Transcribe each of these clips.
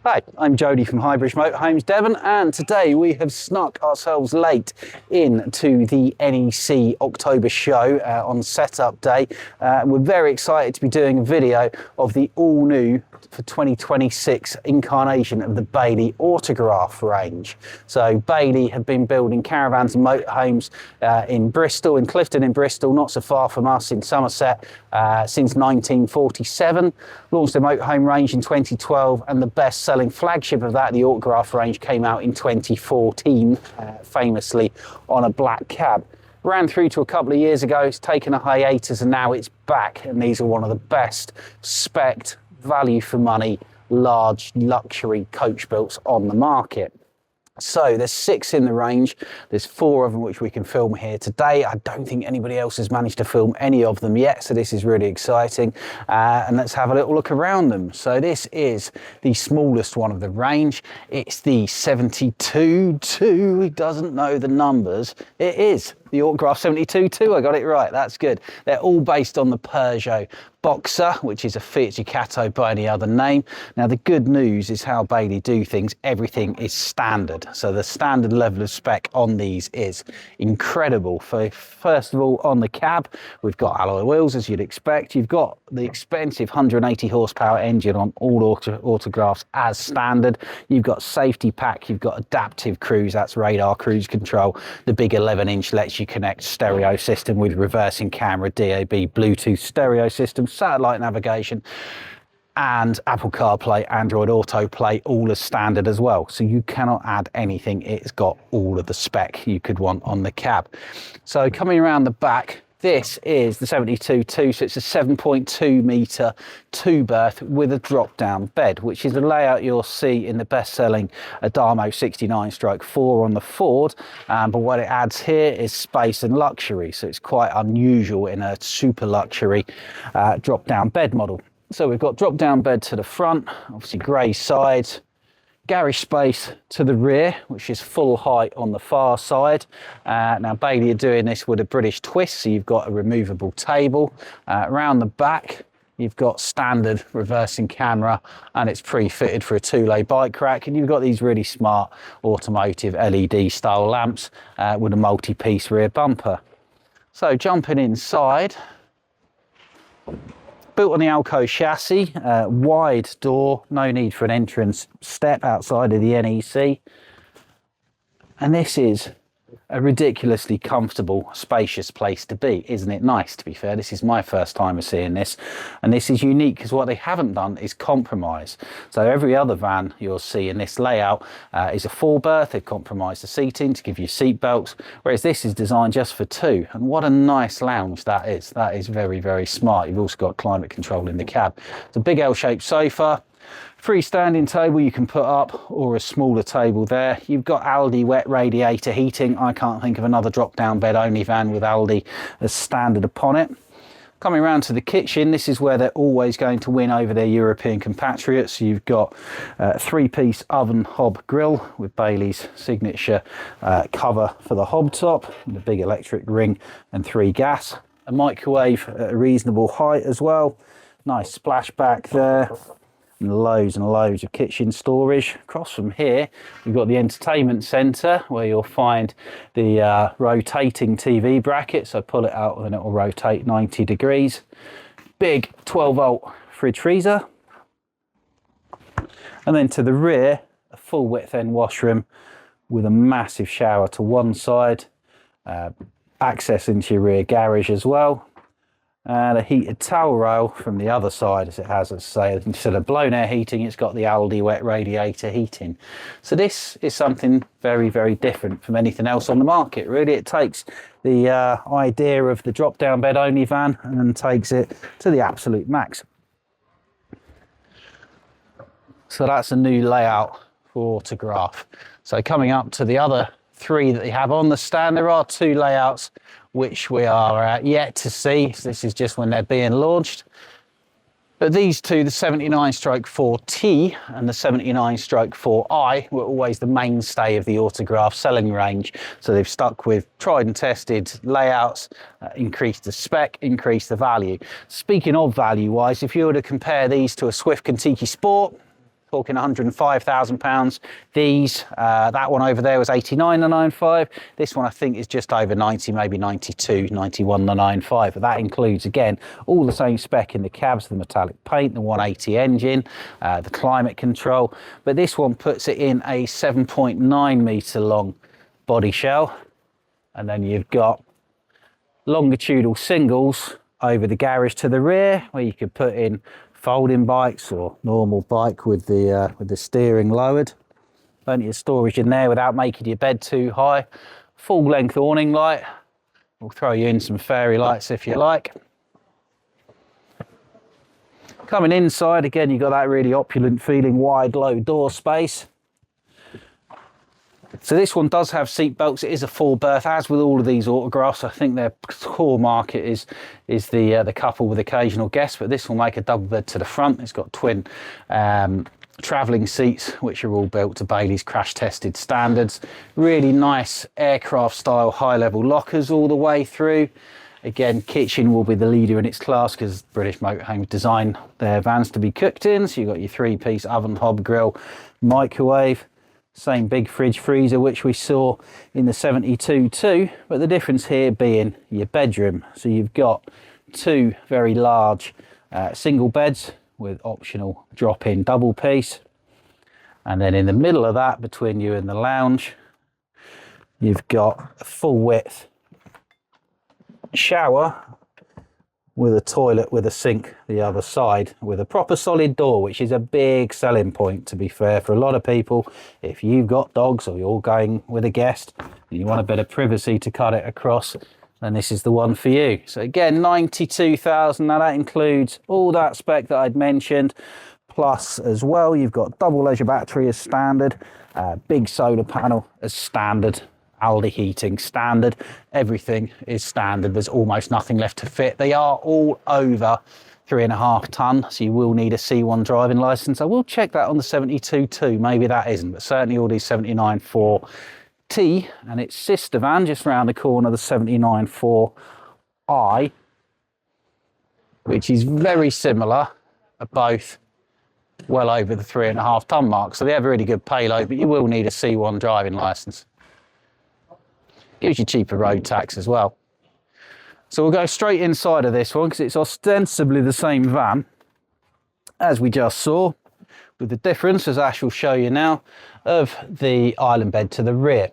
Hi, I'm Jody from Highbridge Motorhomes Devon, and today we have snuck ourselves late into the NEC October show on setup day. We're very excited to be doing a video of the all new for 2026 incarnation of the Bailey Autograph range. So Bailey have been building caravans and motorhomes in Bristol, in Clifton in Bristol, not so far from us in Somerset, since 1947. Launched the motorhome range in 2012, and the best-selling flagship of that, the Autograph range, came out in 2014, famously on a black cab. Ran through to a couple of years ago, it's taken a hiatus, and now it's back, and these are one of the best spec'd, value for money, large luxury coach builds on the market. So there's 6 in the range. There's 4 of them which we can film here today. I don't think anybody else has managed to film any of them yet, so this is really exciting. And let's have a little look around them. So this is the smallest one of the range. It's the 72-2. Who doesn't know the numbers? It is the Autograph 72-2. I got it right. That's good. They're all based on the Peugeot Boxer, which is a Fiat Ducato by any other name. Now, the good news is how Bailey do things. Everything is standard. So the standard level of spec on these is incredible. First of all, on the cab, we've got alloy wheels, as you'd expect. You've got the expensive 180 horsepower engine on all Autographs as standard. You've got safety pack. You've got adaptive cruise. That's radar cruise control. The big 11-inch lets you connect stereo system with reversing camera, DAB, Bluetooth stereo system, satellite navigation, and Apple CarPlay, Android Autoplay, all as standard as well. So you cannot add anything. It's got all of the spec you could want on the cab. So coming around the back, this is the 72-2, so it's a 7.2 metre 2-berth with a drop-down bed, which is a layout you'll see in the best-selling Adamo 69/4 on the Ford. But what it adds here is space and luxury, so it's quite unusual in a super luxury drop-down bed model. So we've got drop-down bed to the front, obviously grey sides, garage space to the rear, which is full height on the far side. Now Bailey are doing this with a British twist, so you've got a removable table. Around the back, you've got standard reversing camera, and it's pre-fitted for a 2-lay bike rack. And you've got these really smart automotive LED style lamps with a multi-piece rear bumper. So jumping inside, built on the Alco chassis, wide door, no need for an entrance step outside of the NEC. And this is a ridiculously comfortable, spacious place to be. Isn't it nice, to be fair? This is my first time of seeing this. And this is unique because what they haven't done is compromise. So every other van you'll see in this layout is a 4-berth. They've compromised the seating to give you seat belts, whereas this is designed just for 2. And what a nice lounge that is. That is very, very smart. You've also got climate control in the cab. It's a big L-shaped sofa. Freestanding table you can put up, or a smaller table there. You've got Aldi wet radiator heating. I can't think of another drop-down bed only van with Aldi as standard upon it. Coming around to the kitchen, this is where they're always going to win over their European compatriots. You've got a 3-piece oven hob grill with Bailey's signature cover for the hob top, and a big electric ring and 3 gas. A microwave at a reasonable height as well. Nice splashback there. And loads of kitchen storage. Across from here, we've got the entertainment centre, where you'll find the rotating TV bracket. So pull it out and it will rotate 90 degrees. Big 12-volt fridge freezer. And then to the rear, a full width end washroom with a massive shower to one side. Access into your rear garage as well. And a heated towel rail from the other side, as it has, as I say, instead of blown air heating, it's got the Aldi wet radiator heating. So this is something very, very different from anything else on the market. Really, it takes the idea of the drop-down bed only van and then takes it to the absolute max. So that's a new layout for Autograph. So coming up to the other 3 that they have on the stand, there are 2 layouts which we are yet to see. So this is just when they're being launched. But these 2, the 79/4T and the 79/4I, were always the mainstay of the Autograph selling range. So they've stuck with tried and tested layouts, increased the spec, increased the value. Speaking of value-wise, if you were to compare these to a Swift Kentucky Sport, talking £105,000. These, that one over there was 89,995. This one I think is just over 90, maybe 92, 91,995. But that includes, again, all the same spec in the cabs, the metallic paint, the 180 engine, the climate control. But this one puts it in a 7.9 metre long body shell. And then you've got longitudinal singles over the garage to the rear, where you could put in folding bikes or normal bike with the steering lowered. Plenty of storage in there without making your bed too high. Full length awning light. We'll throw you in some fairy lights if you like. Coming inside, again, you've got that really opulent feeling wide low door space. So this one does have seat belts. It is a full berth, as with all of these autographs. I think their core market is the couple with occasional guests, but this will make a double bed to the front. It's got twin travelling seats, which are all built to Bailey's crash tested standards. Really nice aircraft style high level lockers all the way through. Again, kitchen will be the leader in its class because British Motorhomes design their vans to be cooked in. So you've got your 3-piece oven, hob, grill, microwave. Same big fridge freezer which we saw in the 72 too, but the difference here being your bedroom. So you've got two very large single beds with optional drop-in double piece, and then in the middle of that, between you and the lounge, you've got a full width shower with a toilet with a sink the other side, with a proper solid door, which is a big selling point, to be fair, for a lot of people. If you've got dogs or you're going with a guest and you want a bit of privacy to cut it across, then this is the one for you. So again, 92,000. Now that includes all that spec that I'd mentioned, plus as well you've got double leisure battery as standard, big solar panel as standard, Aldi heating standard. Everything is standard. There's almost nothing left to fit. They are all over 3.5 tonne, so you will need a C1 driving licence. I will check that on the 72 too. Maybe that isn't, but certainly all these 79.4T and its sister van just around the corner, the 79.4i, which is very similar, are both well over the 3.5 tonne mark. So they have a really good payload, but you will need a C1 driving licence. Gives you cheaper road tax as well. So we'll go straight inside of this one because it's ostensibly the same van as we just saw, with the difference, as Ash will show you now, of the island bed to the rear.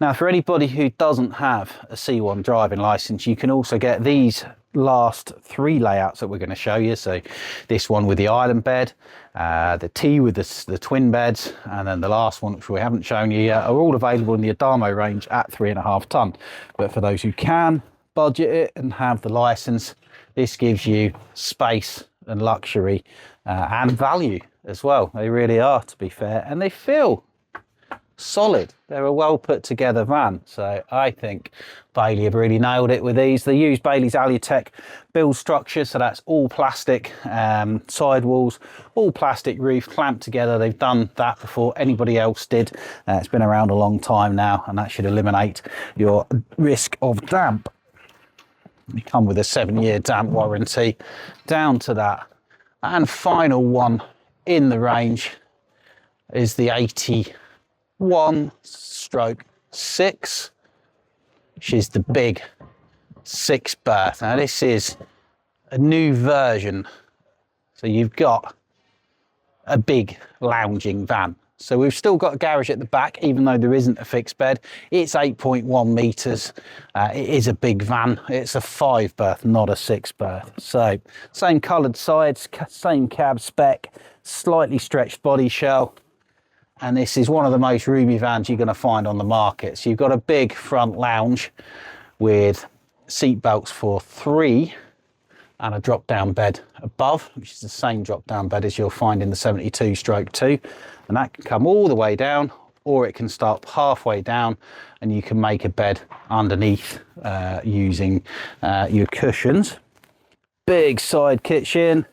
Now, for anybody who doesn't have a C1 driving licence, you can also get these last three layouts that we're going to show you. So this one with the island bed, the T with the twin beds, and then the last one, which we haven't shown you yet, are all available in the Adamo range at 3.5 tonne. But for those who can budget it and have the licence, this gives you space and luxury and value as well. They really are, to be fair, and they feel solid. They're a well put together van. So I think Bailey have really nailed it with these. They use Bailey's Alutech build structure, so that's all plastic sidewalls, all plastic roof clamped together. They've done that before anybody else did. It's been around a long time now, and that should eliminate your risk of damp. They come with a 7-year damp warranty down to that. And final one in the range is the 81/6, which is the big 6 berth. Now this is a new version, so you've got a big lounging van. So we've still got a garage at the back, even though there isn't a fixed bed. It's 8.1 metres. It is a big van. It's a 5 berth, not a 6 berth. So same coloured sides, same cab spec, slightly stretched body shell. And this is one of the most roomy vans you're going to find on the market. So you've got a big front lounge with seat belts for 3 and a drop down bed above, which is the same drop down bed as you'll find in the 72/2. And that can come all the way down, or it can start halfway down and you can make a bed underneath using your cushions. Big side kitchen,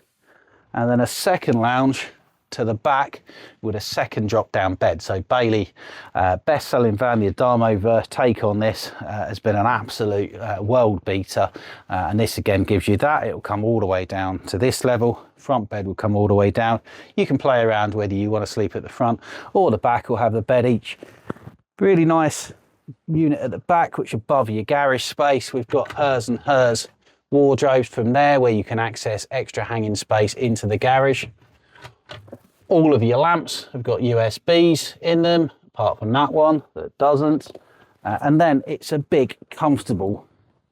and then a second lounge to the back with a second drop down bed. So Bailey, best selling van, the Adamo take on this has been an absolute world beater, and this again gives you that. It will come all the way down to this level. Front bed will come all the way down. You can play around whether you want to sleep at the front or the back, or have the bed each. Really nice unit at the back, which above your garage space. We've got hers and hers wardrobes from there, where you can access extra hanging space into the garage. All of your lamps have got USBs in them, apart from that one that doesn't. And then it's a big, comfortable,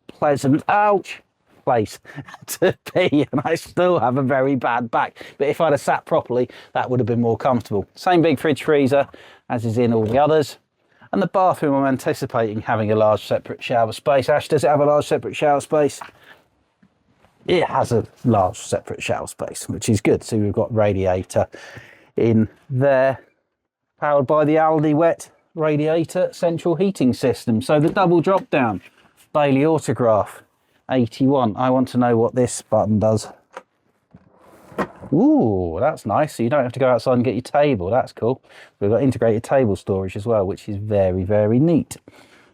pleasant, ouch, place to be. And I still have a very bad back, but if I'd have sat properly, that would have been more comfortable. Same big fridge freezer as is in all the others. And the bathroom, I'm anticipating having a large separate shower space. Ash, does it have a large separate shower space? It has a large separate shower space, which is good. So we've got radiator in there, powered by the Aldi Wet radiator central heating system. So the double drop down, Bailey Autograph 81. I want to know what this button does. Ooh, that's nice. So you don't have to go outside and get your table. That's cool. We've got integrated table storage as well, which is very, very neat.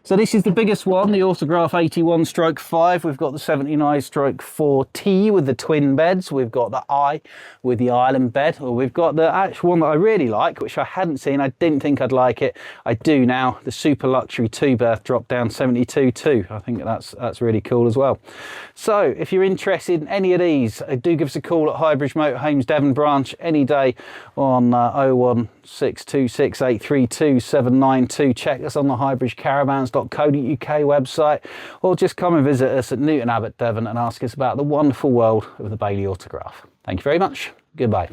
So this is the biggest one, the Autograph 81/5. We've got the 79/4T with the twin beds. We've got the I with the island bed. Or we've got the actual one that I really like, which I hadn't seen. I didn't think I'd like it. I do now. The super luxury 2-berth drop down 72/2. I think that's really cool as well. So if you're interested in any of these, do give us a call at Highbridge Motorhomes Devon branch any day on 01626832792. Check us on the highbridgecaravans.co.uk website, or just come and visit us at Newton Abbot, Devon, and ask us about the wonderful world of the Bailey Autograph. Thank you very much. Goodbye.